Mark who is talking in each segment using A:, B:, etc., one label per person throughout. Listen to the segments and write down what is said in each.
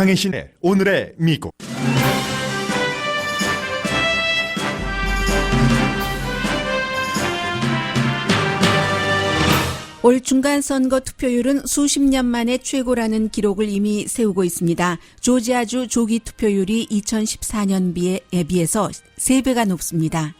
A: 강혜신의 오늘의 미국.
B: 올 중간선거 투표율은 수십 년 만에 최고라는 기록을 이미 세우고 있습니다. 조지아주 조기 투표율이 2014년에 비해서 3배가 높습니다.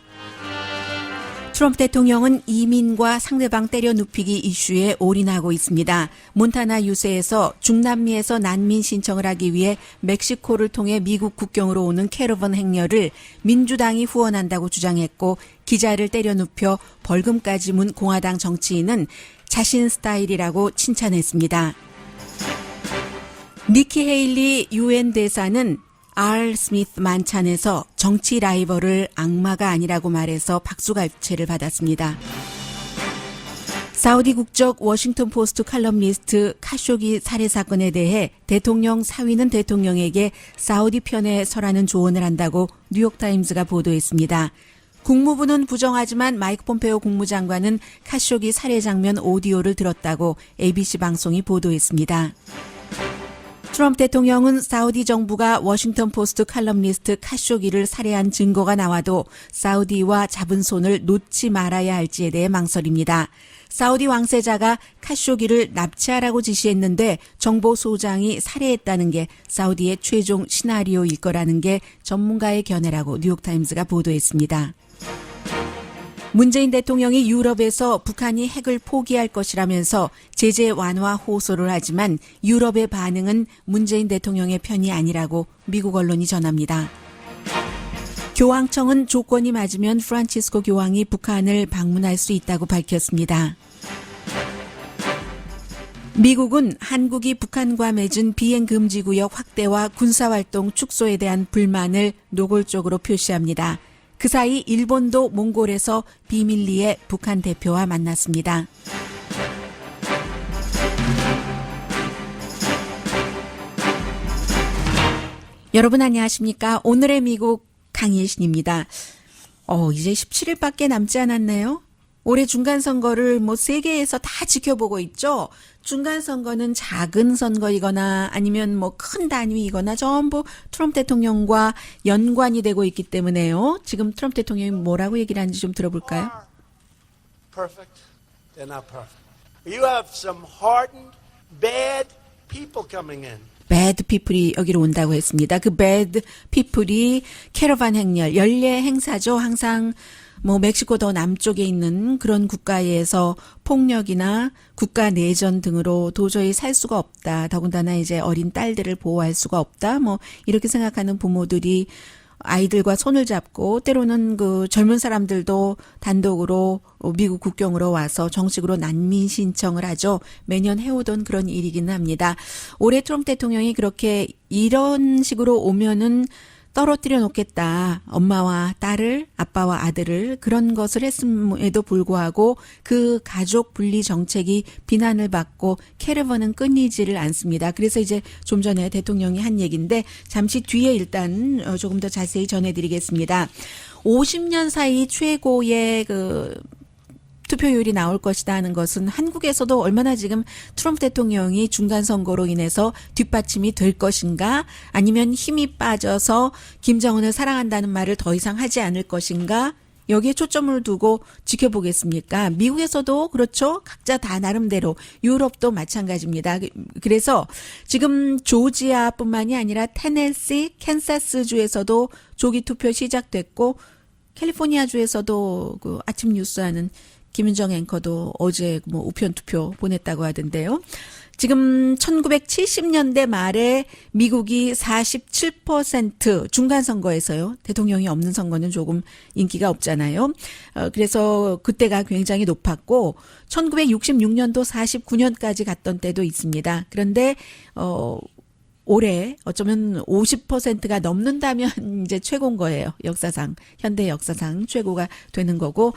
B: 트럼프 대통령은 이민과 상대방 때려 눕히기 이슈에 올인하고 있습니다. 몬타나 유세에서 중남미에서 난민 신청을 하기 위해 멕시코를 통해 미국 국경으로 오는 캐러밴 행렬을 민주당이 후원한다고 주장했고, 기자를 때려 눕혀 벌금까지 문 공화당 정치인은 자신 스타일이라고 칭찬했습니다. 니키 헤일리 유엔 대사는 R. 스미스 만찬에서 정치 라이벌을 악마가 아니라고 말해서 박수갈채를 받았습니다. 사우디 국적 워싱턴 포스트 칼럼니스트 카쇼기 살해 사건에 대해 대통령 사위는 대통령에게 사우디 편에 서라는 조언을 한다고 뉴욕타임즈가 보도했습니다. 국무부는 부정하지만 마이크 폼페오 국무장관은 카쇼기 살해 장면 오디오를 들었다고 ABC 방송이 보도했습니다. 트럼프 대통령은 사우디 정부가 워싱턴 포스트 칼럼니스트 카쇼기를 살해한 증거가 나와도 사우디와 잡은 손을 놓지 말아야 할지에 대해 망설입니다. 사우디 왕세자가 카쇼기를 납치하라고 지시했는데 정보소장이 살해했다는 게 사우디의 최종 시나리오일 거라는 게 전문가의 견해라고 뉴욕타임즈가 보도했습니다. 문재인 대통령이 유럽에서 북한이 핵을 포기할 것이라면서 제재 완화 호소를 하지만 유럽의 반응은 문재인 대통령의 편이 아니라고 미국 언론이 전합니다. 교황청은 조건이 맞으면 프란치스코 교황이 북한을 방문할 수 있다고 밝혔습니다. 미국은 한국이 북한과 맺은 비행금지구역 확대와 군사활동 축소에 대한 불만을 노골적으로 표시합니다. 그 사이 일본도 몽골에서 비밀리에 북한 대표와 만났습니다. 여러분 안녕하십니까? 오늘의 미국 강예신입니다. 이제 17일밖에 남지 않았네요. 올해 중간선거를 세계에서 다 지켜보고 있죠. 중간선거는 작은 선거이거나 아니면 큰 단위이거나 전부 트럼프 대통령과 연관이 되고 있기 때문에요. 지금 트럼프 대통령이 뭐라고 얘기를 하는지 좀 들어볼까요?
C: Perfect. They're not perfect. You have some hardened, bad people coming in.
B: 배드 피플이 여기로 온다고 했습니다. 그 배드 피플이 캐러반 행렬, 연례 행사죠. 항상 멕시코 더 남쪽에 있는 그런 국가에서 폭력이나 국가 내전 등으로 도저히 살 수가 없다. 더군다나 이제 어린 딸들을 보호할 수가 없다. 이렇게 생각하는 부모들이 아이들과 손을 잡고 때로는 그 젊은 사람들도 단독으로 미국 국경으로 와서 정식으로 난민 신청을 하죠. 매년 해오던 그런 일이기는 합니다. 올해 트럼프 대통령이 그렇게 이런 식으로 오면은 떨어뜨려 놓겠다. 엄마와 딸을, 아빠와 아들을 그런 것을 했음에도 불구하고 그 가족 분리 정책이 비난을 받고 캐러밴은 끊이지를 않습니다. 그래서 이제 좀 전에 대통령이 한 얘기인데 잠시 뒤에 일단 조금 더 자세히 전해드리겠습니다. 50년 사이 최고의 투표율이 나올 것이다 하는 것은 한국에서도 얼마나 지금 트럼프 대통령이 중간선거로 인해서 뒷받침이 될 것인가, 아니면 힘이 빠져서 김정은을 사랑한다는 말을 더 이상 하지 않을 것인가, 여기에 초점을 두고 지켜보겠습니까? 미국에서도 그렇죠. 각자 다 나름대로, 유럽도 마찬가지입니다. 그래서 지금 조지아뿐만이 아니라 테네시, 캔사스주에서도 조기 투표 시작됐고, 캘리포니아주에서도 그 아침 뉴스하는 김윤정 앵커도 어제 우편 투표 보냈다고 하던데요. 지금 1970년대 말에 미국이 47% 중간선거에서요. 대통령이 없는 선거는 조금 인기가 없잖아요. 그래서 그때가 굉장히 높았고 1966년도 49년까지 갔던 때도 있습니다. 그런데 올해 어쩌면 50%가 넘는다면 이제 최고인 거예요. 역사상, 현대 역사상 최고가 되는 거고,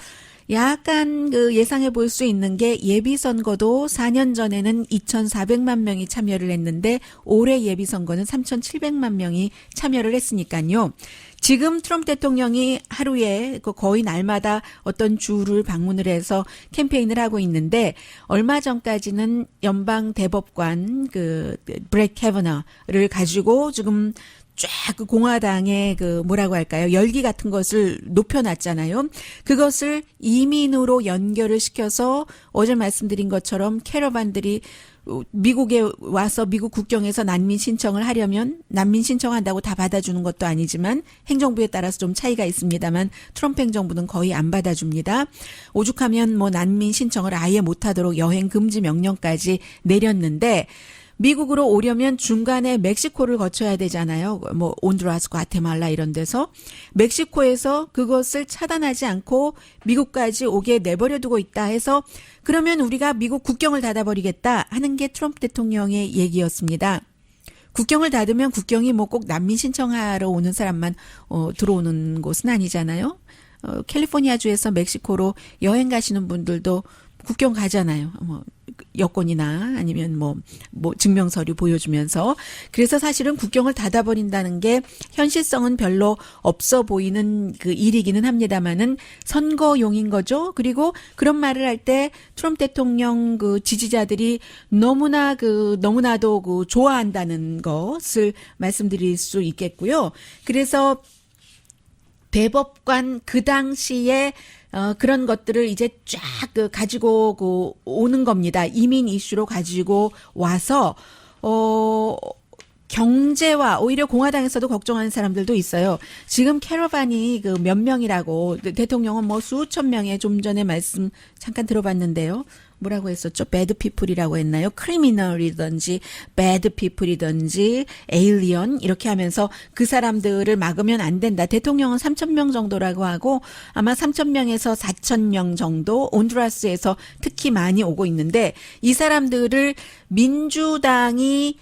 B: 약간 그 예상해 볼 수 있는 게 예비선거도 4년 전에는 2,400만 명이 참여를 했는데 올해 예비선거는 3,700만 명이 참여를 했으니까요. 지금 트럼프 대통령이 하루에 거의 날마다 어떤 주를 방문을 해서 캠페인을 하고 있는데 얼마 전까지는 연방 대법관 그 브렛 캐버너를 가지고 지금 쫙 그 공화당의 그 뭐라고 할까요? 열기 같은 것을 높여놨잖아요. 그것을 이민으로 연결을 시켜서 어제 말씀드린 것처럼 캐러반들이 미국에 와서 미국 국경에서 난민 신청을 하려면 난민 신청한다고 다 받아주는 것도 아니지만 행정부에 따라서 좀 차이가 있습니다만 트럼프 행정부는 거의 안 받아줍니다. 오죽하면 뭐 난민 신청을 아예 못하도록 여행 금지 명령까지 내렸는데 미국으로 오려면 중간에 멕시코를 거쳐야 되잖아요. 뭐 온두라스, 과테말라 이런 데서 멕시코에서 그것을 차단하지 않고 미국까지 오게 내버려두고 있다 해서 그러면 우리가 미국 국경을 닫아버리겠다 하는 게 트럼프 대통령의 얘기였습니다. 국경을 닫으면 국경이 뭐 꼭 난민 신청하러 오는 사람만 들어오는 곳은 아니잖아요. 캘리포니아주에서 멕시코로 여행 가시는 분들도 국경 가잖아요. 뭐 여권이나 아니면 뭐 증명서류 보여주면서. 그래서 사실은 국경을 닫아버린다는 게 현실성은 별로 없어 보이는 그 일이기는 합니다만은 선거용인 거죠. 그리고 그런 말을 할 때 트럼프 대통령 그 지지자들이 너무나도 그 좋아한다는 것을 말씀드릴 수 있겠고요. 그래서 대법관 그 당시에 그런 것들을 이제 쫙 가지고 오는 겁니다. 이민 이슈로 가지고 와서 경제와 오히려 공화당에서도 걱정하는 사람들도 있어요. 지금 캐러반이 그 몇 명이라고 대통령은 뭐 수천 명의 좀 전에 말씀 잠깐 들어봤는데요. 뭐라고 했었죠? 배드 피플이라고 했나요? 크리미널이든지 배드 피플이든지 에일리언 이렇게 하면서 그 사람들을 막으면 안 된다. 대통령은 3,000명 정도라고 하고 아마 3,000명에서 4,000명 정도 온두라스에서 특히 많이 오고 있는데 이 사람들을 민주당이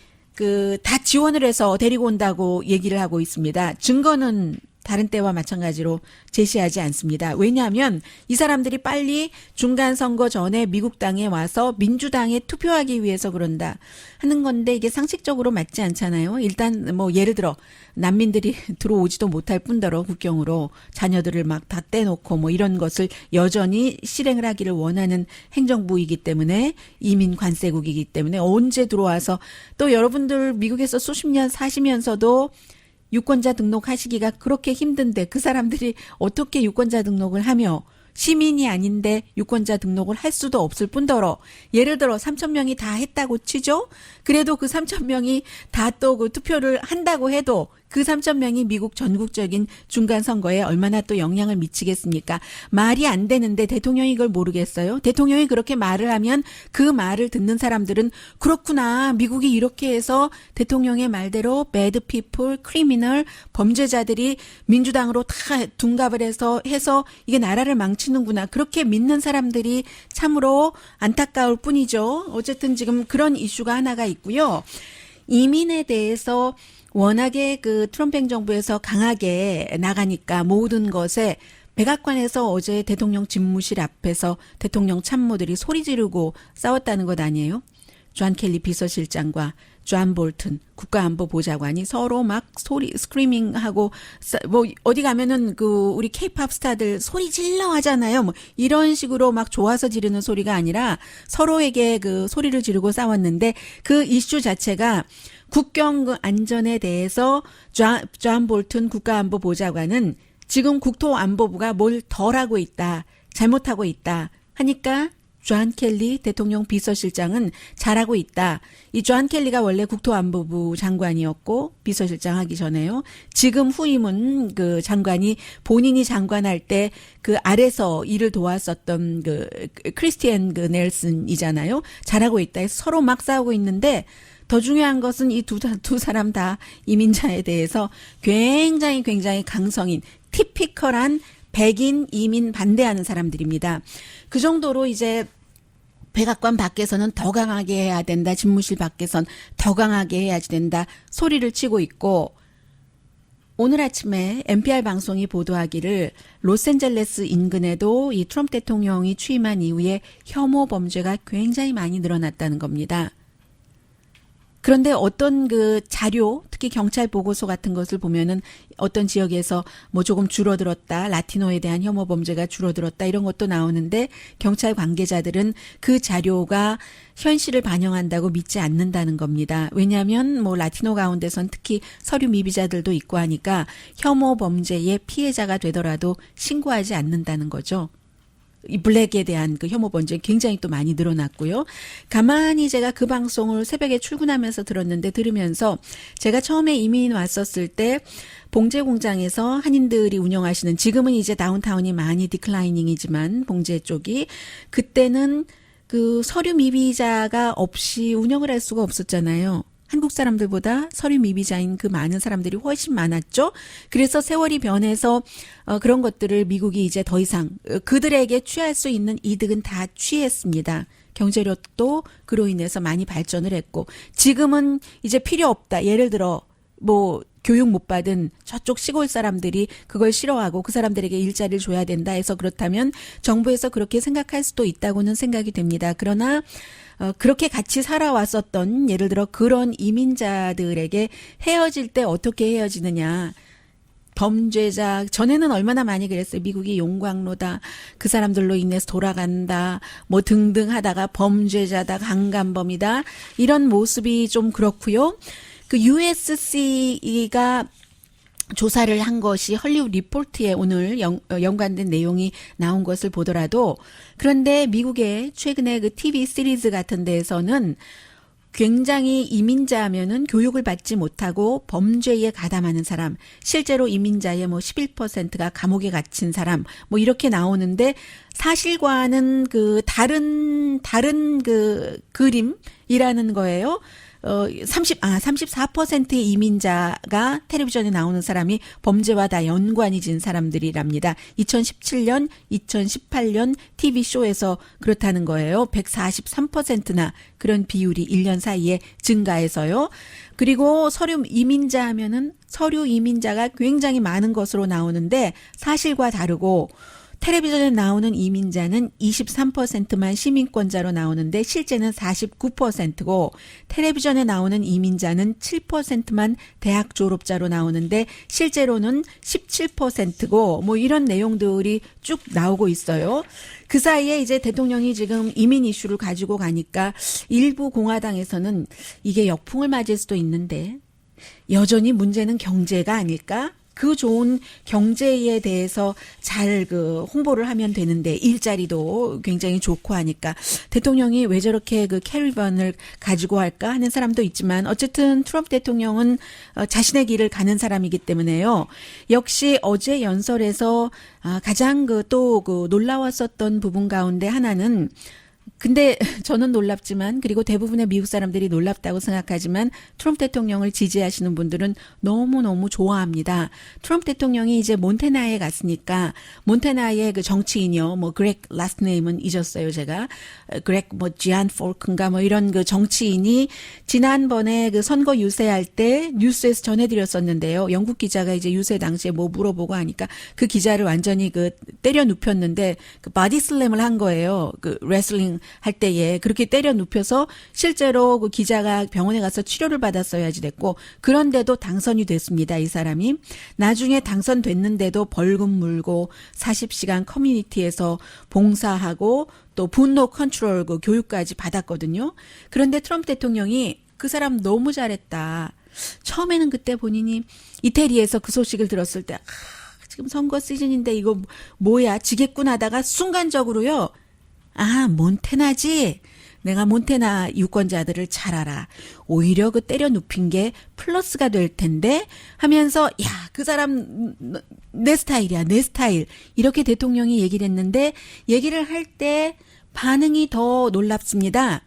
B: 다 지원을 해서 데리고 온다고 얘기를 하고 있습니다. 증거는 다른 때와 마찬가지로 제시하지 않습니다. 왜냐하면 이 사람들이 빨리 중간선거 전에 미국 땅에 와서 민주당에 투표하기 위해서 그런다 하는 건데 이게 상식적으로 맞지 않잖아요. 일단 뭐 예를 들어 난민들이 들어오지도 못할 뿐더러 국경으로 자녀들을 막 다 떼놓고 뭐 이런 것을 여전히 실행을 하기를 원하는 행정부이기 때문에 이민 관세국이기 때문에 언제 들어와서 또 여러분들 미국에서 수십 년 사시면서도 유권자 등록하시기가 그렇게 힘든데 그 사람들이 어떻게 유권자 등록을 하며 시민이 아닌데 유권자 등록을 할 수도 없을 뿐더러 예를 들어 3,000명이 다 했다고 치죠. 그래도 그 3,000명이 다 또 그 투표를 한다고 해도 그 3,000명이 미국 전국적인 중간선거에 얼마나 또 영향을 미치겠습니까? 말이 안 되는데 대통령이 이걸 모르겠어요? 대통령이 그렇게 말을 하면 그 말을 듣는 사람들은 그렇구나. 미국이 이렇게 해서 대통령의 말대로 bad people, criminal, 범죄자들이 민주당으로 다 둔갑을 해서 이게 나라를 망치는구나. 그렇게 믿는 사람들이 참으로 안타까울 뿐이죠. 어쨌든 지금 그런 이슈가 하나가 있고요. 이민에 대해서 워낙에 그 트럼프 행정부에서 강하게 나가니까 모든 것에 백악관에서 어제 대통령 집무실 앞에서 대통령 참모들이 소리 지르고 싸웠다는 것 아니에요? 존 켈리 비서실장과 존 볼튼 국가안보보좌관이 서로 막 스크리밍하고 뭐 어디 가면은 그 우리 케이팝 스타들 소리 질러 하잖아요. 뭐 이런 식으로 막 좋아서 지르는 소리가 아니라 서로에게 그 소리를 지르고 싸웠는데 그 이슈 자체가 국경 안전에 대해서 존 볼튼 국가안보보좌관은 지금 국토안보부가 뭘 덜하고 있다, 잘못하고 있다 하니까 존 켈리 대통령 비서실장은 잘하고 있다. 이 존 켈리가 원래 국토안보부 장관이었고 비서실장 하기 전에요. 지금 후임은 그 장관이 본인이 장관할 때 그 아래서 일을 도왔었던 그 크리스티안 그 넬슨이잖아요. 잘하고 있다 해서 서로 막 싸우고 있는데 더 중요한 것은 이 두 사람 다 이민자에 대해서 굉장히 강성인 티피컬한 백인 이민 반대하는 사람들입니다. 그 정도로 이제 백악관 밖에서는 더 강하게 해야 된다. 집무실 밖에선 더 강하게 해야지 된다. 소리를 치고 있고 오늘 아침에 NPR 방송이 보도하기를 로스앤젤레스 인근에도 이 트럼프 대통령이 취임한 이후에 혐오 범죄가 굉장히 많이 늘어났다는 겁니다. 그런데 어떤 그 자료, 특히 경찰 보고서 같은 것을 보면은 어떤 지역에서 뭐 조금 줄어들었다, 라티노에 대한 혐오 범죄가 줄어들었다 이런 것도 나오는데 경찰 관계자들은 그 자료가 현실을 반영한다고 믿지 않는다는 겁니다. 왜냐하면 뭐 라티노 가운데선 특히 서류 미비자들도 있고 하니까 혐오 범죄의 피해자가 되더라도 신고하지 않는다는 거죠. 이 블랙에 대한 그 혐오 범죄 굉장히 또 많이 늘어났고요. 가만히 제가 그 방송을 새벽에 출근하면서 들으면서 제가 처음에 이민 왔었을 때 봉제 공장에서 한인들이 운영하시는, 지금은 이제 다운타운이 많이 디클라이닝이지만 봉제 쪽이, 그때는 그 서류 미비자가 없이 운영을 할 수가 없었잖아요. 한국 사람들보다 서류 미비자인 그 많은 사람들이 훨씬 많았죠. 그래서 세월이 변해서 그런 것들을 미국이 이제 더 이상 그들에게 취할 수 있는 이득은 다 취했습니다. 경제력도 그로 인해서 많이 발전을 했고, 지금은 이제 필요 없다. 예를 들어 뭐 교육 못 받은 저쪽 시골 사람들이 그걸 싫어하고 그 사람들에게 일자리를 줘야 된다 해서 그렇다면 정부에서 그렇게 생각할 수도 있다고는 생각이 됩니다. 그러나 그렇게 같이 살아왔었던, 예를 들어 그런 이민자들에게 헤어질 때 어떻게 헤어지느냐. 범죄자, 전에는 얼마나 많이 그랬어요. 미국이 용광로다, 그 사람들로 인해서 돌아간다, 뭐 등등 하다가 범죄자다, 강간범이다, 이런 모습이 좀 그렇고요. 그 USC가 조사를 한 것이 헐리우드 리포트에 오늘 연관된 내용이 나온 것을 보더라도, 그런데 미국의 최근에 그 TV 시리즈 같은 데에서는 굉장히 이민자면은 교육을 받지 못하고 범죄에 가담하는 사람, 실제로 이민자의 뭐 11%가 감옥에 gat힌 사람, 뭐 이렇게 나오는데 사실과는 그 다른 그 그림이라는 거예요. 34%의 이민자가 텔레비전에 나오는 사람이 범죄와 다 연관이 진 사람들이랍니다. 2017년, 2018년 TV쇼에서 그렇다는 거예요. 143%나 그런 비율이 1년 사이에 증가해서요. 그리고 서류 이민자 하면은 서류 이민자가 굉장히 많은 것으로 나오는데 사실과 다르고, 텔레비전에 나오는 이민자는 23%만 시민권자로 나오는데 실제는 49%고, 텔레비전에 나오는 이민자는 7%만 대학 졸업자로 나오는데 실제로는 17%고, 뭐 이런 내용들이 쭉 나오고 있어요. 그 사이에 이제 대통령이 지금 이민 이슈를 가지고 가니까 일부 공화당에서는 이게 역풍을 맞을 수도 있는데 여전히 문제는 경제가 아닐까? 그 좋은 경제에 대해서 잘 그 홍보를 하면 되는데, 일자리도 굉장히 좋고 하니까 대통령이 왜 저렇게 그 캐리건을 가지고 할까 하는 사람도 있지만, 어쨌든 트럼프 대통령은 자신의 길을 가는 사람이기 때문에요. 역시 어제 연설에서 가장 또 놀라웠었던 부분 가운데 하나는, 근데 저는 놀랍지만, 그리고 대부분의 미국 사람들이 놀랍다고 생각하지만 트럼프 대통령을 지지하시는 분들은 너무너무 좋아합니다. 트럼프 대통령이 이제 몬태나에 갔으니까, 몬태나의 그 정치인이요, 뭐 그렉 라스트 네임은 잊었어요 제가, 그렉 뭐 지안 폴크인가 뭐 이런 그 정치인이 지난번에 그 선거 유세할 때 뉴스에서 전해드렸었는데요. 영국 기자가 이제 유세 당시에 뭐 물어보고 하니까 그 기자를 완전히 그 때려 눕혔는데 그 바디 슬램을 한 거예요. 그 레슬링 할 때에 그렇게 때려 눕혀서 실제로 그 기자가 병원에 가서 치료를 받았어야지 됐고, 그런데도 당선이 됐습니다. 이 사람이 나중에 당선됐는데도 벌금 물고 40시간 커뮤니티에서 봉사하고 또 분노 컨트롤 그 교육까지 받았거든요. 그런데 트럼프 대통령이 그 사람 너무 잘했다. 처음에는 그때 본인이 이태리에서 그 소식을 들었을 때 지금 선거 시즌인데 이거 뭐야 지겠군 하다가 순간적으로요, 몬태나지? 내가 몬태나 유권자들을 잘 알아. 오히려 그 때려 눕힌 게 플러스가 될 텐데 하면서, 야, 그 사람 내 스타일이야, 내 스타일. 이렇게 대통령이 얘기를 했는데, 얘기를 할 때 반응이 더 놀랍습니다.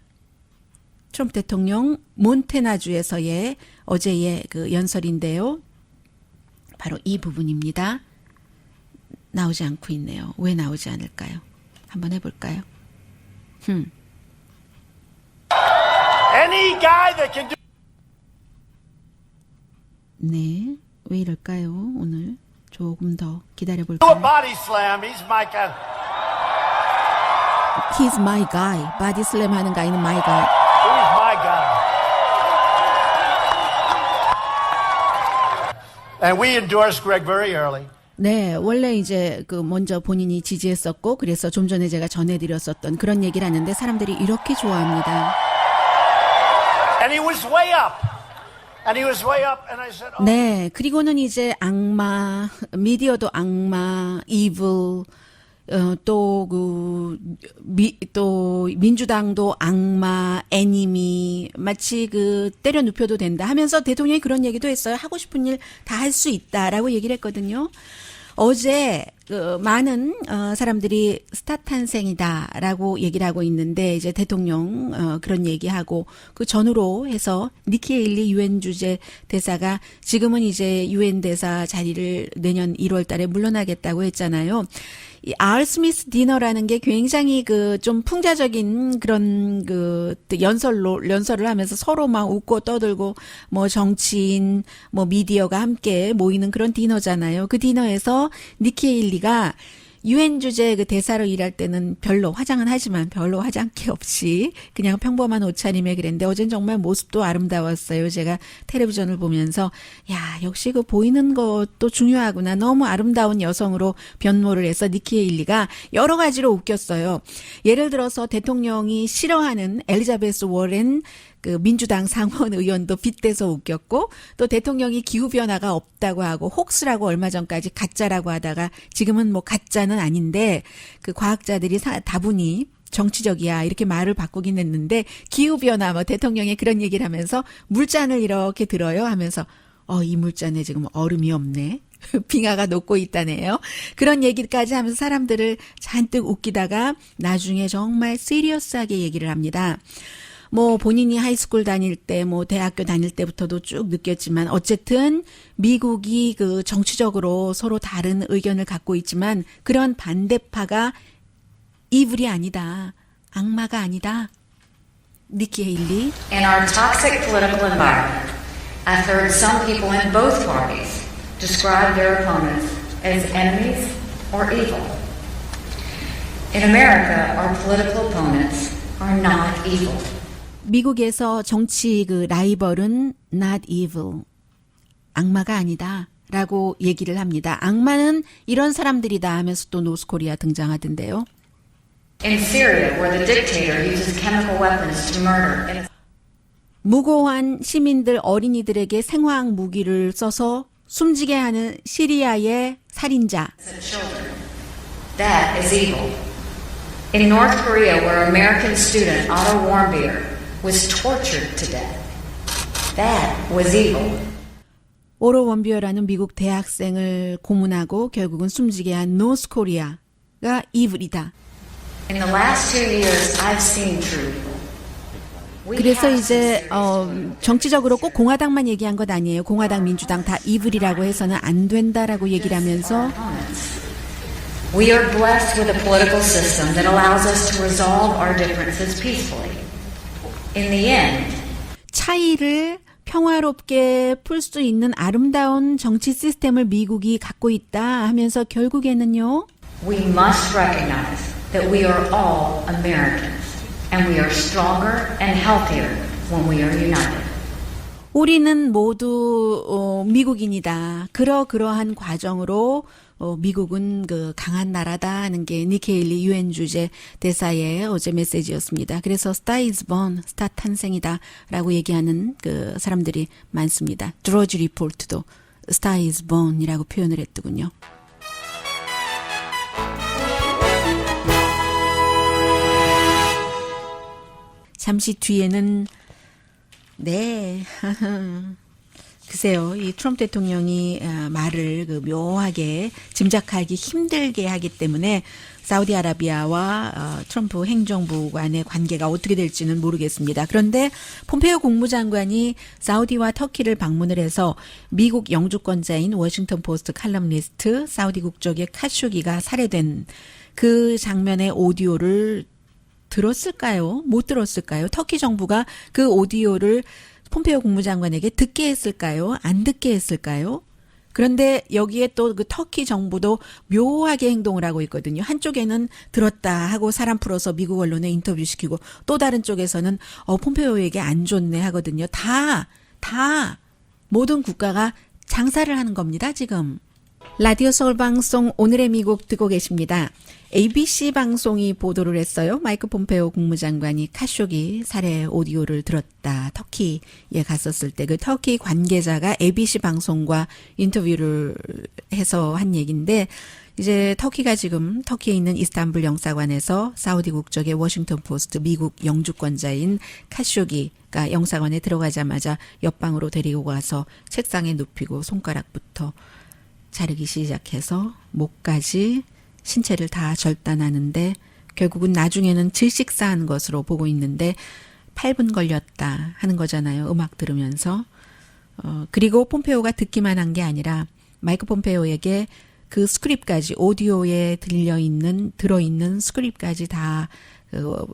B: 트럼프 대통령 몬태나주에서의 어제의 그 연설인데요. 바로 이 부분입니다. 나오지 않고 있네요. 왜 나오지 않을까요? 한번 해볼까요?
C: Any guy that can do.
B: 네. 왜 이럴까요? 오늘 조금 더
C: Do a
B: 기다려볼까요?
C: body slam. He's my kind.
B: He's my guy. 바디 슬램 하는 가이는 my guy.
C: He's my guy. And we endorsed Greg very early.
B: 네, 원래 이제 그 먼저 본인이 지지했었고 그래서 좀 전에 제가 전해드렸었던 그런 얘기를 하는데 사람들이 이렇게 좋아합니다.
C: And he was way up. And he was way up. And I said, oh.
B: 네, 그리고는 이제 악마, 미디어도 악마, evil, 또 민주당도 악마, 애니미, 마치 때려 눕혀도 된다 하면서 대통령이 그런 얘기도 했어요. 하고 싶은 일 다 할 수 있다라고 얘기를 했거든요. 어제 많은 사람들이 스타 탄생이다라고 얘기를 하고 있는데 이제 대통령 그런 얘기하고 그 전후로 해서 니키 헤일리 유엔 주재 대사가 지금은 이제 유엔 대사 자리를 내년 1월 달에 물러나겠다고 했잖아요. 이 알 스미스 디너라는 게 굉장히 좀 풍자적인 그런 연설을 하면서 서로 막 웃고 떠들고 뭐 정치인, 뭐 미디어가 함께 모이는 그런 디너잖아요. 그 디너에서 니키 헤일리가 유엔 주재 대사로 일할 때는 별로 화장은 하지만 별로 화장기 없이 그냥 평범한 옷차림에 그랬는데 어젠 정말 모습도 아름다웠어요. 제가 텔레비전을 보면서 야 역시 보이는 것도 중요하구나. 너무 아름다운 여성으로 변모를 해서 니키 헤일리가 여러 가지로 웃겼어요. 예를 들어서 대통령이 싫어하는 엘리자베스 워렌 민주당 상원 의원도 빗대서 웃겼고 또 대통령이 기후변화가 없다고 하고 혹스라고 얼마 전까지 가짜라고 하다가 지금은 뭐 가짜는 아닌데 과학자들이 다분히 정치적이야 이렇게 말을 바꾸긴 했는데 기후변화 뭐 대통령이 그런 얘기를 하면서 물잔을 이렇게 들어요 하면서 이 물잔에 지금 얼음이 없네. 빙하가 녹고 있다네요. 그런 얘기까지 하면서 사람들을 잔뜩 웃기다가 나중에 정말 시리어스하게 얘기를 합니다. 뭐 본인이 하이스쿨 다닐 때, 뭐 대학교 다닐 때부터도 쭉 느꼈지만 어쨌든 미국이 정치적으로 서로 다른 의견을 갖고 있지만 그런 반대파가 이불이 아니다. 악마가 아니다. 니키 헤일리.
D: In our toxic political environment, I've heard some people in both parties describe their opponents as enemies or evil. In America, our political opponents are not evil.
B: 미국에서 정치 라이벌은 not evil. 악마가 아니다. 라고 얘기를 합니다. 악마는 이런 사람들이다 하면서 또 노스코리아 등장하던데요.
D: In Syria, where the dictator uses chemical weapons to murder innocent
B: 무고한 시민들 어린이들에게 생화학 무기를 써서 숨지게 하는 시리아의 살인자.
D: children, that is evil. In North Korea, where American student Otto Warmbier was tortured to death, that was evil.
B: 오로 원비어라는 미국 대학생을 고문하고 결국은 숨지게 한 노스코리아가 이불이다.
D: In the last 2 years, I've seen true evil. We
B: 그래서
D: have
B: 이제
D: some
B: 정치적으로 꼭 공화당만 얘기한 것 아니에요. 공화당, 민주당 다 이불이라고 해서는 안 된다라고 얘기를 하면서
D: opponents. We are blessed with a political system that allows us to resolve our differences peacefully. In the end,
B: 차이를 평화롭게 풀 수 있는 아름다운 정치 시스템을 미국이 갖고 있다 하면서 결국에는요.
D: we must recognize that we are all Americans and we are stronger and healthier when we are united.
B: 우리는 모두 미국인이다. 그러한 과정으로 미국은 강한 나라다 하는 게 니키 헤일리 유엔 주재 대사의 어제 메시지였습니다. 그래서 Star is born, 스타 탄생이다라고 얘기하는 사람들이 많습니다. 드로지 리포트도 Star is born이라고 표현을 했더군요. 잠시 뒤에는 네. 글쎄요, 이 트럼프 대통령이 말을 묘하게 짐작하기 힘들게 하기 때문에 사우디아라비아와 트럼프 행정부 간의 관계가 어떻게 될지는 모르겠습니다. 그런데 폼페이오 국무장관이 사우디와 터키를 방문을 해서 미국 영주권자인 워싱턴 포스트 칼럼니스트 사우디 국적의 카쇼기가 살해된 그 장면의 오디오를 들었을까요? 못 들었을까요? 터키 정부가 그 오디오를 폼페이오 국무장관에게 듣게 했을까요? 안 듣게 했을까요? 그런데 여기에 또 그 터키 정부도 묘하게 행동을 하고 있거든요. 한쪽에는 들었다 하고 사람 풀어서 미국 언론에 인터뷰시키고 또 다른 쪽에서는 폼페이오에게 안 좋네 하거든요. 다 모든 국가가 장사를 하는 겁니다, 지금. 라디오 서울 방송 오늘의 미국 듣고 계십니다. ABC 방송이 보도를 했어요. 마이크 폼페이오 국무장관이 카쇼기 살해 오디오를 들었다. 터키에 갔었을 때 그 터키 관계자가 ABC 방송과 인터뷰를 해서 한 얘기인데 이제 터키가 지금 터키에 있는 이스탄불 영사관에서 사우디 국적의 워싱턴 포스트 미국 영주권자인 카쇼기가 영사관에 들어가자마자 옆방으로 데리고 가서 책상에 눕히고 손가락부터 자르기 시작해서 목까지 신체를 다 절단하는데 결국은 나중에는 질식사한 것으로 보고 있는데 8분 걸렸다 하는 거잖아요. 음악 들으면서. 그리고 폼페오가 듣기만 한 게 아니라 마이크 폼페오에게 그 스크립까지 오디오에 들어있는 스크립까지 다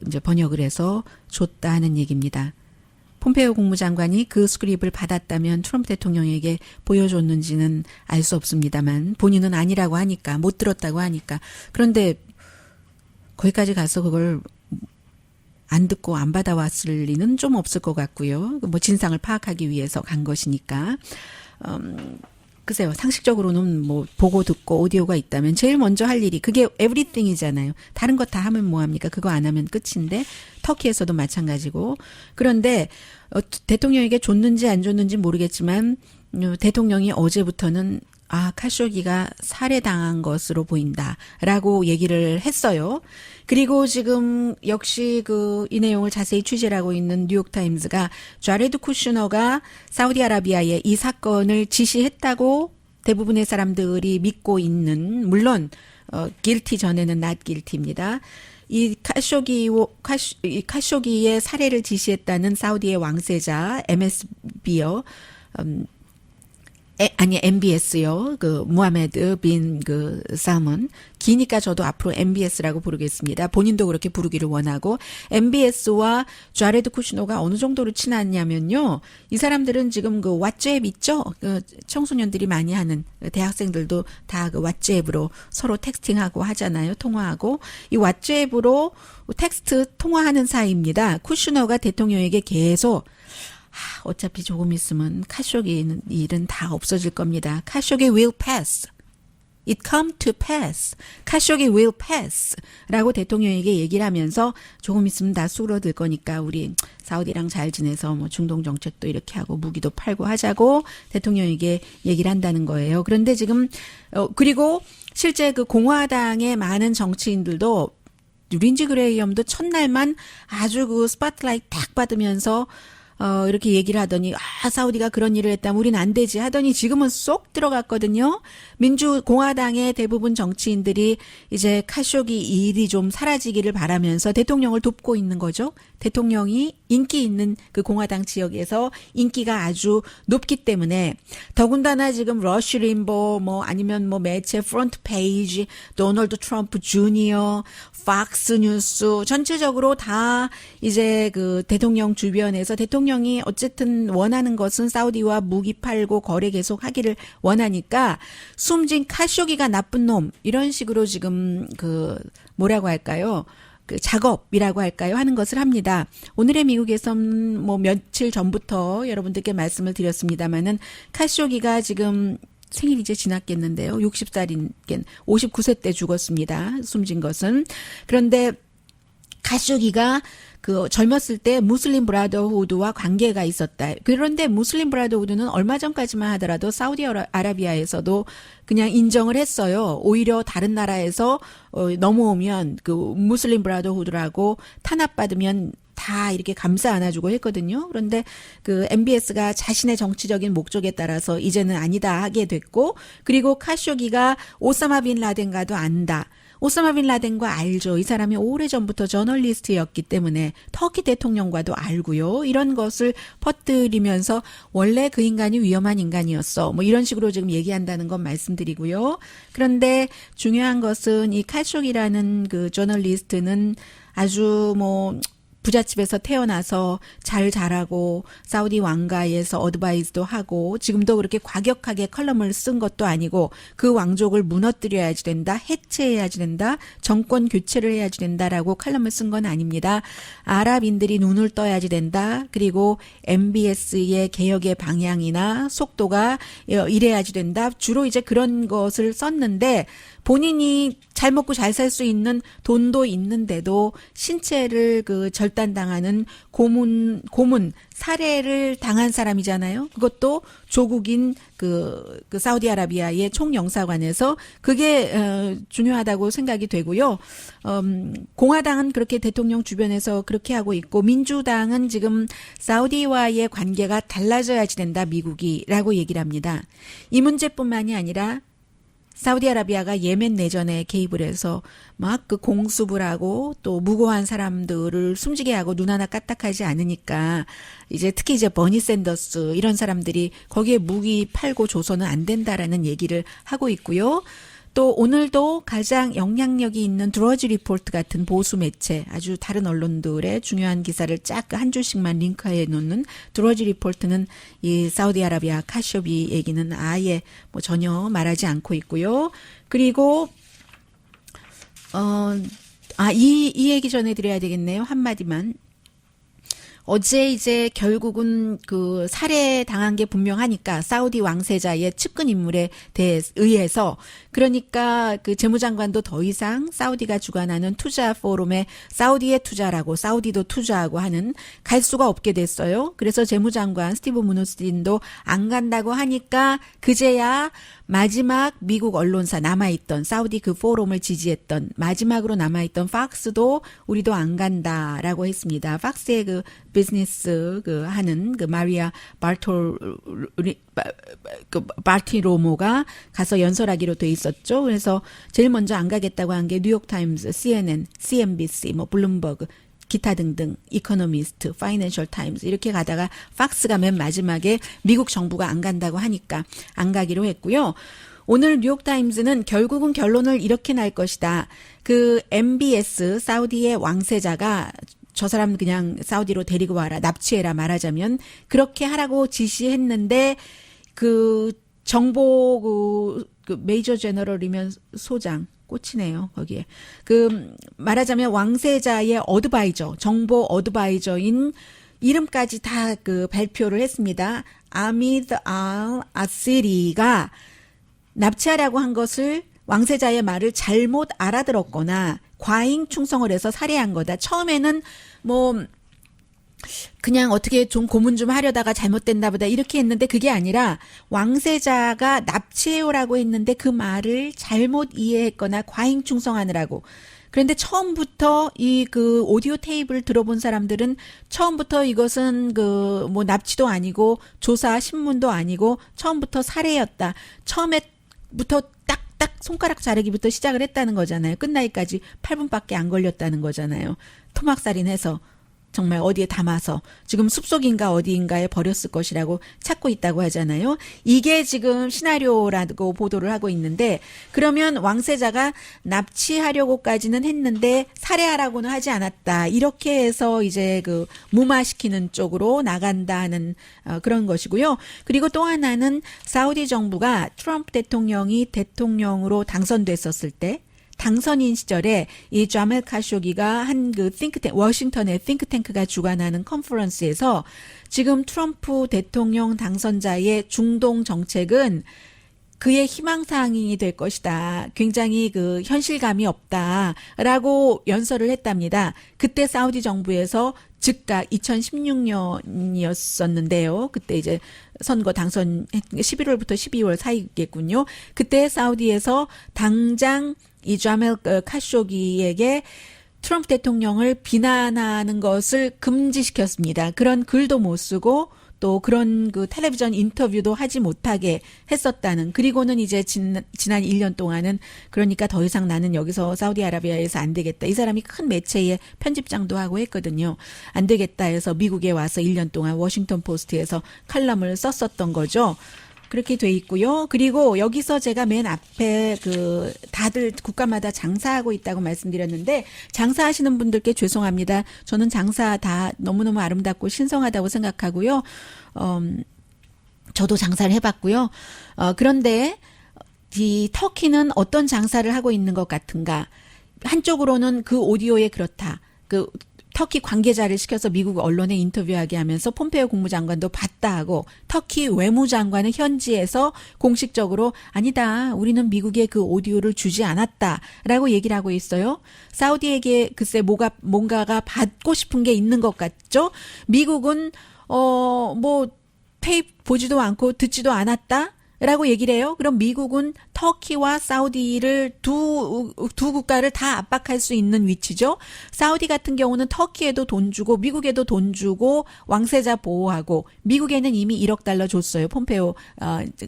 B: 이제 번역을 해서 줬다 하는 얘기입니다. 폼페이오 국무장관이 그 스크립을 받았다면 트럼프 대통령에게 보여줬는지는 알 수 없습니다만 본인은 아니라고 하니까 못 들었다고 하니까 그런데 거기까지 가서 그걸 안 듣고 안 받아왔을 리는 좀 없을 것 같고요. 뭐 진상을 파악하기 위해서 간 것이니까 글쎄요. 상식적으로는 뭐 보고 듣고 오디오가 있다면 제일 먼저 할 일이 그게 everything이잖아요. 다른 거 다 하면 뭐합니까? 그거 안 하면 끝인데 터키에서도 마찬가지고 그런데 대통령에게 줬는지 안 줬는지 모르겠지만 대통령이 어제부터는 카쇼기가 살해당한 것으로 보인다라고 얘기를 했어요. 그리고 지금 역시 이 내용을 자세히 취재를 하고 있는 뉴욕타임즈가 자레드 쿠슈너가 사우디아라비아에 이 사건을 지시했다고 대부분의 사람들이 믿고 있는 물론 guilty 전에는 not guilty입니다. 이 카쇼기의 살해를 지시했다는 사우디의 왕세자 MSB요. MBS요. 무하메드 빈 살먼. 기니까 저도 앞으로 MBS라고 부르겠습니다. 본인도 그렇게 부르기를 원하고 MBS와 자레드 쿠슈노가 어느 정도로 친하냐면요. 이 사람들은 지금 왓츠앱 있죠? 청소년들이 많이 하는 대학생들도 다 왓츠앱으로 서로 텍스팅하고 하잖아요. 통화하고. 이 왓츠앱으로 텍스트 통화하는 사이입니다. 쿠슈노가 대통령에게 계속 어차피 조금 있으면 카쇼기 일은 다 없어질 겁니다. 카쇼기 will pass. It come to pass. 카쇼기 will pass. 라고 대통령에게 얘기를 하면서 조금 있으면 다 수그러들 거니까 우리 사우디랑 잘 지내서 뭐 중동 정책도 이렇게 하고 무기도 팔고 하자고 대통령에게 얘기를 한다는 거예요. 그런데 지금 그리고 실제 공화당의 많은 정치인들도 린지 그레이엄도 첫날만 아주 스포트라이트 딱 받으면서 이렇게 얘기를 하더니 사우디가 그런 일을 했다면 우린 안 되지 하더니 지금은 쏙 들어갔거든요. 공화당의 대부분 정치인들이 이제 카쇼기 일이 좀 사라지기를 바라면서 대통령을 돕고 있는 거죠. 대통령이 인기 있는 공화당 지역에서 인기가 아주 높기 때문에 더군다나 지금 러쉬 림보 아니면 매체 프론트 페이지 도널드 트럼프 주니어 팍스 뉴스 전체적으로 다 이제 대통령 주변에서 대통령이 어쨌든 원하는 것은 사우디와 무기 팔고 거래 계속 하기를 원하니까 숨진 카쇼기가 나쁜 놈 이런 식으로 지금 뭐라고 할까요? 작업이라고 할까요? 하는 것을 합니다. 오늘의 미국에선 며칠 전부터 여러분들께 말씀을 드렸습니다만은 카쇼기가 지금 생일이 이제 지났겠는데요. 60살인 59세 때 죽었습니다. 숨진 것은. 그런데 카쇼기가 젊었을 때 무슬림 브라더후드와 관계가 있었다. 그런데 무슬림 브라더후드는 얼마 전까지만 하더라도 사우디아라비아에서도 그냥 인정을 했어요. 오히려 다른 나라에서 넘어오면 무슬림 브라더후드라고 탄압받으면 다 이렇게 감싸 안아주고 했거든요. 그런데 MBS가 자신의 정치적인 목적에 따라서 이제는 아니다 하게 됐고, 그리고 카쇼기가 오사마 빈 라덴과도 안다. 오사마 빈 라덴과 알죠. 이 사람이 오래전부터 저널리스트였기 때문에 터키 대통령과도 알고요. 이런 것을 퍼뜨리면서 원래 그 인간이 위험한 인간이었어. 이런 식으로 지금 얘기한다는 건 말씀드리고요. 그런데 중요한 것은 이 카쇼기라는 저널리스트는 아주 부잣집에서 태어나서 잘 자라고 사우디 왕가에서 어드바이즈도 하고 지금도 그렇게 과격하게 컬럼을 쓴 것도 아니고 그 왕족을 무너뜨려야지 된다, 해체해야지 된다, 정권 교체를 해야지 된다라고 컬럼을 쓴 건 아닙니다. 아랍인들이 눈을 떠야지 된다. 그리고 MBS의 개혁의 방향이나 속도가 이래야지 된다. 주로 이제 그런 것을 썼는데 본인이 잘 먹고 잘 살 수 있는 돈도 있는데도 신체를 그 절단당하는 고문 살해를 당한 사람이잖아요. 그것도 조국인 그 사우디아라비아의 총영사관에서 그게 중요하다고 생각이 되고요. 공화당은 그렇게 대통령 주변에서 그렇게 하고 있고 민주당은 지금 사우디와의 관계가 달라져야지 된다 미국이라고 얘기를 합니다. 이 문제뿐만이 아니라 사우디아라비아가 예멘 내전에 개입을 해서 막 그 공습을 하고 또 무고한 사람들을 숨지게 하고 눈 하나 까딱하지 않으니까 이제 특히 이제 버니 샌더스 이런 사람들이 거기에 무기 팔고 줘서는 안 된다라는 얘기를 하고 있고요. 또 오늘도 가장 영향력이 있는 드러지 리포트 같은 보수 매체 아주 다른 언론들의 중요한 기사를 쫙 한 줄씩만 링크해 놓는 드러지 리포트는 이 사우디아라비아 카쇼기 얘기는 아예 뭐 전혀 말하지 않고 있고요. 그리고 이 얘기 전해드려야 되겠네요. 한마디만. 어제 이제 결국은 그 살해 당한 게 분명하니까 사우디 왕세자의 측근 인물에 의해서 그러니까 그 재무장관도 더 이상 사우디가 주관하는 투자 포럼에 사우디에 투자라고 사우디도 투자하고 하는 갈 수가 없게 됐어요. 그래서 재무장관 스티브 무누신도 안 간다고 하니까 그제야 마지막 미국 언론사 남아있던 사우디 그 포럼을 지지했던 마지막으로 남아있던 팍스도 우리도 안 간다라고 했습니다. 팍스의 그 비즈니스 그 하는 그 마리아 바티로모가 가서 연설하기로 돼 있었죠. 그래서 제일 먼저 안 가겠다고 한 게 뉴욕타임즈, CNN, CNBC, 뭐 블룸버그 기타 등등 이코노미스트, 파이낸셜 타임즈 이렇게 가다가 팍스가 맨 마지막에 미국 정부가 안 간다고 하니까 안 가기로 했고요. 오늘 뉴욕타임즈는 결국은 결론을 이렇게 날 것이다. 그 MBS 사우디의 왕세자가 저 사람 그냥 사우디로 데리고 와라 납치해라 말하자면 그렇게 하라고 지시했는데 그 정보 그 메이저 제너럴이면 소장 꽂히네요, 거기에. 그, 말하자면 왕세자의 어드바이저, 정보 어드바이저인 이름까지 다 그 발표를 했습니다. 아미드 알 아시리가 납치하라고 한 것을 왕세자의 말을 잘못 알아들었거나 과잉 충성을 해서 살해한 거다. 처음에는 뭐, 그냥 어떻게 좀 고문 좀 하려다가 잘못됐나 보다 이렇게 했는데 그게 아니라 왕세자가 납치해오라고 했는데 그 말을 잘못 이해했거나 과잉 충성하느라고. 그런데 처음부터 이 그 오디오 테이프를 들어본 사람들은 처음부터 이것은 그 뭐 납치도 아니고 조사 신문도 아니고 처음부터 살해였다. 처음에부터 딱딱 손가락 자르기부터 시작을 했다는 거잖아요. 끝나기까지 8분밖에 안 걸렸다는 거잖아요. 토막살인해서. 정말 어디에 담아서 지금 숲속인가 어디인가에 버렸을 것이라고 찾고 있다고 하잖아요. 이게 지금 시나리오라고 보도를 하고 있는데 그러면 왕세자가 납치하려고까지는 했는데 살해하라고는 하지 않았다. 이렇게 해서 이제 그 무마시키는 쪽으로 나간다 하는 그런 것이고요. 그리고 또 하나는 사우디 정부가 트럼프 대통령이 대통령으로 당선됐었을 때 당선인 시절에 이 자멜 카쇼기가 한 그 띵크탱크, 워싱턴의 띵크탱크가 주관하는 컨퍼런스에서 지금 트럼프 대통령 당선자의 중동 정책은 그의 희망사항이 될 것이다. 굉장히 그 현실감이 없다라고 연설을 했답니다. 그때 사우디 정부에서 즉각 2016년이었었는데요. 그때 이제 선거 당선 11월부터 12월 사이겠군요. 그때 사우디에서 당장 이 자멜 카쇼기에게 트럼프 대통령을 비난하는 것을 금지시켰습니다. 그런 글도 못 쓰고 또 그런 그 텔레비전 인터뷰도 하지 못하게 했었다는. 그리고는 이제 지난 1년 동안은 그러니까 더 이상 나는 여기서 사우디아라비아에서 안 되겠다. 이 사람이 큰 매체에 편집장도 하고 했거든요. 안 되겠다 해서 미국에 와서 1년 동안 워싱턴 포스트에서 칼럼을 썼었던 거죠. 그렇게 돼 있고요. 그리고 여기서 제가 맨 앞에 다들 국가마다 장사하고 있다고 말씀드렸는데 장사하시는 분들께 죄송합니다. 저는 장사 다 너무너무 아름답고 신성하다고 생각하고요. 저도 장사를 해봤고요. 그런데 이 터키는 어떤 장사를 하고 있는 것 같은가? 한쪽으로는 그 오디오에 그렇다. 터키 관계자를 시켜서 미국 언론에 인터뷰하게 하면서 폼페이오 국무장관도 봤다 하고 터키 외무장관은 현지에서 공식적으로 아니다. 우리는 미국에 그 오디오를 주지 않았다라고 얘기를 하고 있어요. 사우디에게 글쎄 뭔가가 받고 싶은 게 있는 것 같죠? 미국은 테이프 보지도 않고 듣지도 않았다? 라고 얘기를 해요. 그럼 미국은 터키와 사우디를 두 국가를 다 압박할 수 있는 위치죠. 사우디 같은 경우는 터키에도 돈 주고 미국에도 돈 주고 왕세자 보호하고 미국에는 이미 1억 달러 줬어요. 폼페이오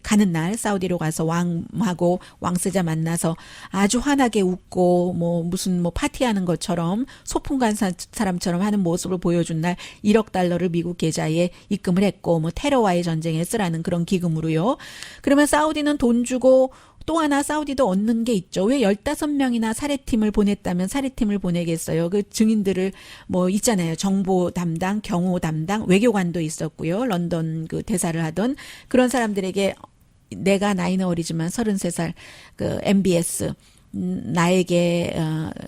B: 가는 날 사우디로 가서 왕하고 왕세자 만나서 아주 환하게 웃고 무슨 파티하는 것처럼 소풍 간 사람처럼 하는 모습을 보여준 날 1억 달러를 미국 계좌에 입금을 했고 테러와의 전쟁에 쓰라는 그런 기금으로요. 그러면 사우디는 돈 주고 또 하나 사우디도 얻는 게 있죠. 왜 15명이나 사례팀을 보냈다면 사례팀을 보내겠어요. 그 증인들을 있잖아요. 정보 담당, 경호 담당, 외교관도 있었고요. 런던 그 대사를 하던 그런 사람들에게 내가 나이는 어리지만 33살 MBS 나에게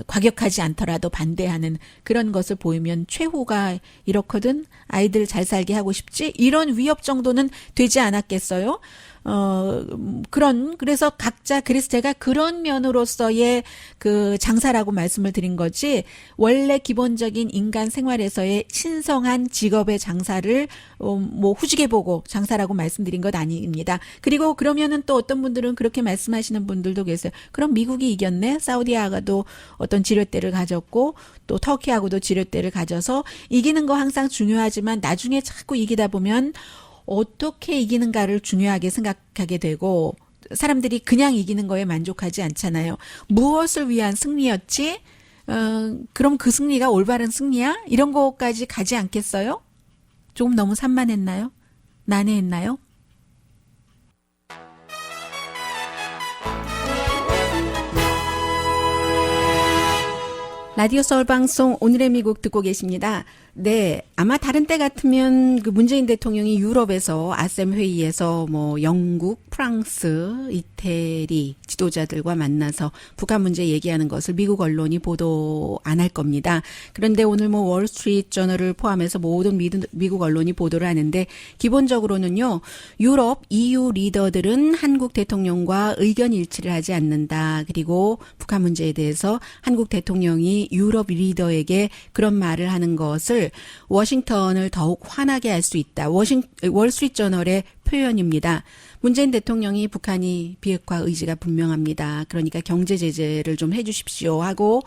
B: 과격하지 않더라도 반대하는 그런 것을 보이면 최후가 이렇거든. 아이들 잘 살게 하고 싶지. 이런 위협 정도는 되지 않았겠어요? 그래서 제가 그런 면으로서의 그 장사라고 말씀을 드린 거지, 원래 기본적인 인간 생활에서의 신성한 직업의 장사를, 후지게 보고 장사라고 말씀드린 것 아닙니다. 그리고 그러면은 또 어떤 분들은 그렇게 말씀하시는 분들도 계세요. 그럼 미국이 이겼네? 사우디아가도 어떤 지렛대를 가졌고, 또 터키하고도 지렛대를 가져서 이기는 거 항상 중요하지만 나중에 자꾸 이기다 보면 어떻게 이기는가를 중요하게 생각하게 되고 사람들이 그냥 이기는 거에 만족하지 않잖아요. 무엇을 위한 승리였지? 그럼 그 승리가 올바른 승리야? 이런 거까지 가지 않겠어요? 조금 너무 산만했나요? 난해했나요? 라디오 서울 방송 오늘의 미국 듣고 계십니다. 네, 아마 다른 때 같으면 그 문재인 대통령이 유럽에서 아셈 회의에서 영국, 프랑스, 이태리 지도자들과 만나서 북한 문제 얘기하는 것을 미국 언론이 보도 안 할 겁니다. 그런데 오늘 월스트리트 저널을 포함해서 모든 미국 언론이 보도를 하는데 기본적으로는요, 유럽, EU 리더들은 한국 대통령과 의견 일치를 하지 않는다. 그리고 북한 문제에 대해서 한국 대통령이 유럽 리더에게 그런 말을 하는 것을 워싱턴을 더욱 화나게 할 수 있다. 월스트리트 저널의 표현입니다. 문재인 대통령이 북한이 비핵화 의지가 분명합니다. 그러니까 경제 제재를 좀 해주십시오 하고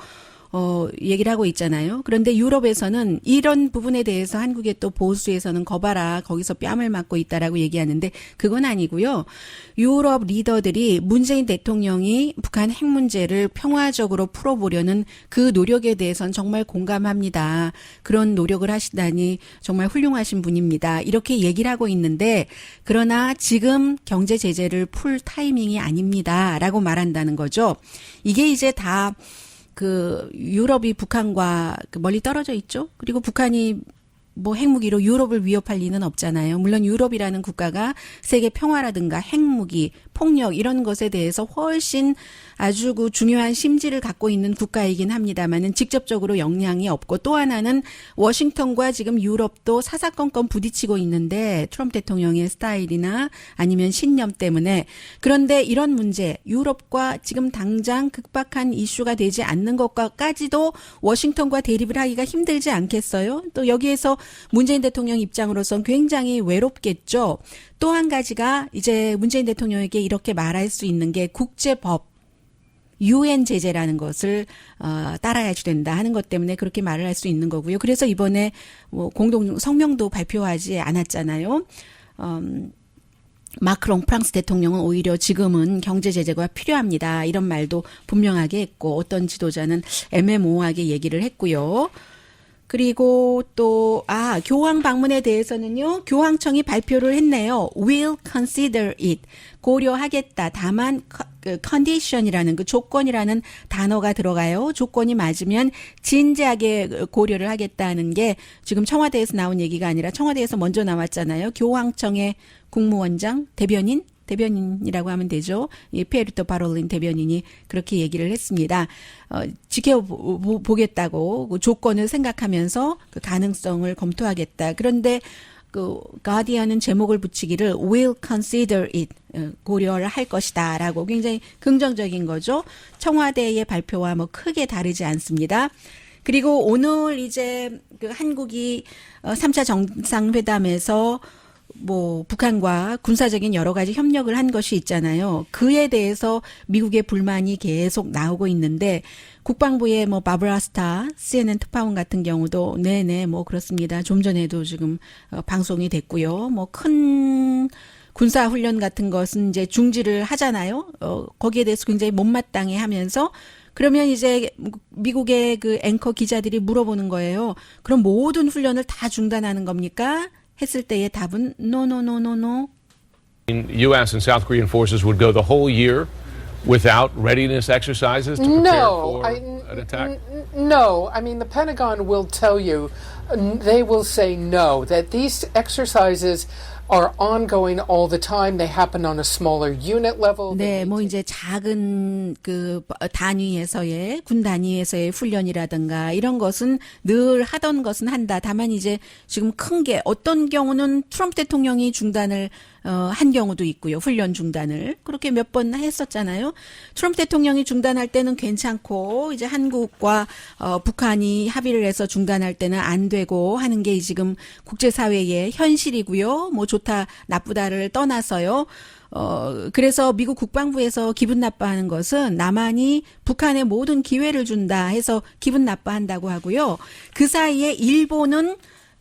B: 얘기를 하고 있잖아요. 그런데 유럽에서는 이런 부분에 대해서 한국의 또 보수에서는 거봐라, 거기서 뺨을 맞고 있다라고 얘기하는데 그건 아니고요. 유럽 리더들이 문재인 대통령이 북한 핵 문제를 평화적으로 풀어보려는 그 노력에 대해서는 정말 공감합니다. 그런 노력을 하시다니 정말 훌륭하신 분입니다. 이렇게 얘기를 하고 있는데 그러나 지금 경제 제재를 풀 타이밍이 아닙니다. 라고 말한다는 거죠. 이게 이제 다 유럽이 북한과 멀리 떨어져 있죠. 그리고 북한이 핵무기로 유럽을 위협할 리는 없잖아요. 물론 유럽이라는 국가가 세계 평화라든가 핵무기, 폭력 이런 것에 대해서 훨씬 아주 중요한 심지를 갖고 있는 국가이긴 합니다만은 직접적으로 영향이 없고, 또 하나는 워싱턴과 지금 유럽도 사사건건 부딪히고 있는데 트럼프 대통령의 스타일이나 아니면 신념 때문에. 그런데 이런 문제, 유럽과 지금 당장 급박한 이슈가 되지 않는 것과까지도 워싱턴과 대립을 하기가 힘들지 않겠어요? 또 여기에서 문재인 대통령 입장으로선 굉장히 외롭겠죠. 또 한 가지가 이제 문재인 대통령에게 이렇게 말할 수 있는 게 국제법, UN 제재라는 것을 따라야지 된다 하는 것 때문에 그렇게 말을 할 수 있는 거고요. 그래서 이번에 공동 성명도 발표하지 않았잖아요. 마크롱 프랑스 대통령은 오히려 지금은 경제 제재가 필요합니다. 이런 말도 분명하게 했고, 어떤 지도자는 애매모호하게 얘기를 했고요. 그리고 또 교황 방문에 대해서는요. 교황청이 발표를 했네요. Will consider it. 고려하겠다. 다만 condition이라는 그 조건이라는 단어가 들어가요. 조건이 맞으면 진지하게 고려를 하겠다는 게 지금 청와대에서 나온 얘기가 아니라 청와대에서 먼저 나왔잖아요. 교황청의 국무원장, 대변인이라고 하면 되죠. 이 피에르토 파롤린 대변인이 그렇게 얘기를 했습니다. 지켜보겠다고 그 조건을 생각하면서 그 가능성을 검토하겠다. 그런데 그 가디언은 제목을 붙이기를 will consider it 고려를 할 것이다라고 굉장히 긍정적인 거죠. 청와대의 발표와 뭐 크게 다르지 않습니다. 그리고 오늘 이제 그 한국이 3차 정상회담에서 뭐 북한과 군사적인 여러 가지 협력을 한 것이 있잖아요. 그에 대해서 미국의 불만이 계속 나오고 있는데 국방부의 뭐 바브라 스타 CNN 특파원 같은 경우도 네네 뭐 그렇습니다. 좀 전에도 지금 방송이 됐고요. 뭐 큰 군사 훈련 같은 것은 이제 중지를 하잖아요. 거기에 대해서 굉장히 못마땅해 하면서 그러면 이제 미국의 그 앵커 기자들이 물어보는 거예요. 그럼 모든 훈련을 다 중단하는 겁니까? 했을 때의 답은 no.
E: U.S. and South Korean forces would go the whole year without readiness exercises to prepare for an attack?
F: No. I mean, the Pentagon will tell you, they will say no, that these exercises are ongoing all the time. They happen on a smaller unit level.
B: 네, 뭐 이제 작은 그 단위에서의 군 단위에서의 훈련이라든가 이런 것은 늘 하던 것은 한다. 다만 이제 지금 큰 게 어떤 경우는 트럼프 대통령이 중단을 한 경우도 있고요. 훈련 중단을. 그렇게 몇 번 했었잖아요. 트럼프 대통령이 중단할 때는 괜찮고 이제 한국과 북한이 합의를 해서 중단할 때는 안 되고 하는 게 지금 국제사회의 현실이고요. 뭐 좋다 나쁘다를 떠나서요. 그래서 미국 국방부에서 기분 나빠하는 것은 남한이 북한에 모든 기회를 준다 해서 기분 나빠한다고 하고요. 그 사이에 일본은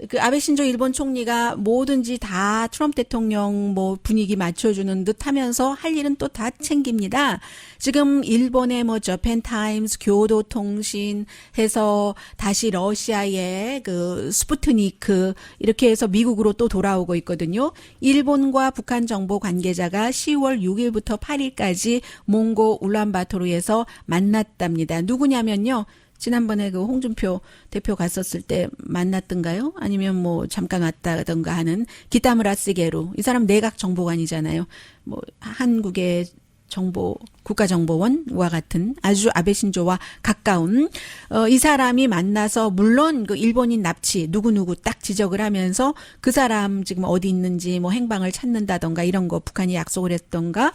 B: 그 아베 신조 일본 총리가 뭐든지 다 트럼프 대통령 뭐 분위기 맞춰주는 듯 하면서 할 일은 또 다 챙깁니다. 지금 일본의 뭐 저펜 타임스, 교도통신 해서 다시 러시아의 그 스푸트니크 이렇게 해서 미국으로 또 돌아오고 있거든요. 일본과 북한 정보 관계자가 10월 6일부터 8일까지 몽고 울란바토르에서 만났답니다. 누구냐면요. 지난번에 그 홍준표 대표 갔었을 때 만났던가요? 아니면 뭐 잠깐 왔다던가 하는 기타무라 스게루. 이 사람 내각 정보관이잖아요. 뭐 한국의 정보 국가정보원과 같은 아주 아베 신조와 가까운 이 사람이 만나서 물론 그 일본인 납치 누구누구 딱 지적을 하면서 그 사람 지금 어디 있는지 뭐 행방을 찾는다던가 이런 거 북한이 약속을 했던가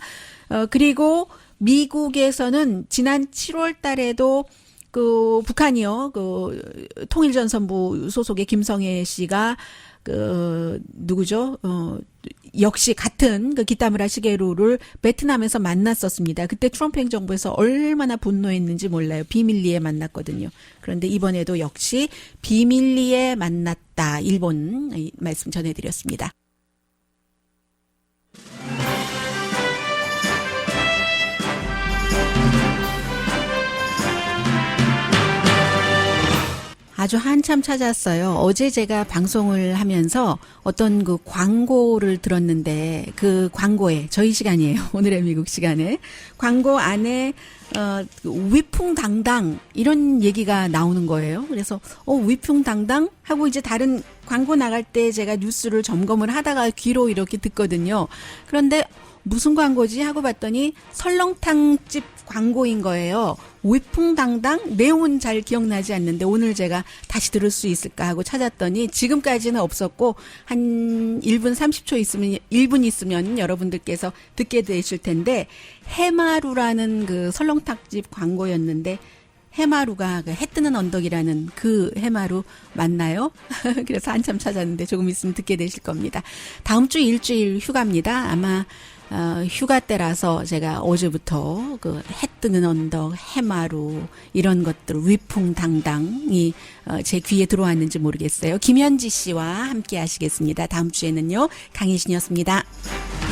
B: 그리고 미국에서는 지난 7월 달에도 그 북한이요. 그 통일전선부 소속의 김성애 씨가 그 누구죠? 역시 같은 그 기타무라 시게루를 베트남에서 만났었습니다. 그때 트럼프 행정부에서 얼마나 분노했는지 몰라요. 비밀리에 만났거든요. 그런데 이번에도 역시 비밀리에 만났다. 일본 말씀 전해드렸습니다. 아주 한참 찾았어요. 어제 제가 방송을 하면서 어떤 그 광고를 들었는데 그 광고에 저희 시간이에요. 오늘의 미국 시간에 광고 안에 위풍당당 이런 얘기가 나오는 거예요. 그래서 위풍당당 하고 이제 다른 광고 나갈 때 제가 뉴스를 점검을 하다가 귀로 이렇게 듣거든요. 그런데 무슨 광고지 하고 봤더니 설렁탕집 광고인 거예요. 위풍당당 내용은 잘 기억나지 않는데 오늘 제가 다시 들을 수 있을까 하고 찾았더니 지금까지는 없었고 한 1분 30초 있으면 1분 있으면 여러분들께서 듣게 되실 텐데 해마루라는 그 설렁탕집 광고였는데 해마루가 그 해 뜨는 언덕이라는 그 해마루 맞나요? 그래서 한참 찾았는데 조금 있으면 듣게 되실 겁니다. 다음 주 일주일 휴가입니다. 아마 휴가 때라서 제가 어제부터 그 해 뜨는 언덕, 해마루 이런 것들 위풍당당이 제 귀에 들어왔는지 모르겠어요. 김현지 씨와 함께 하시겠습니다. 다음 주에는요. 강희신이었습니다.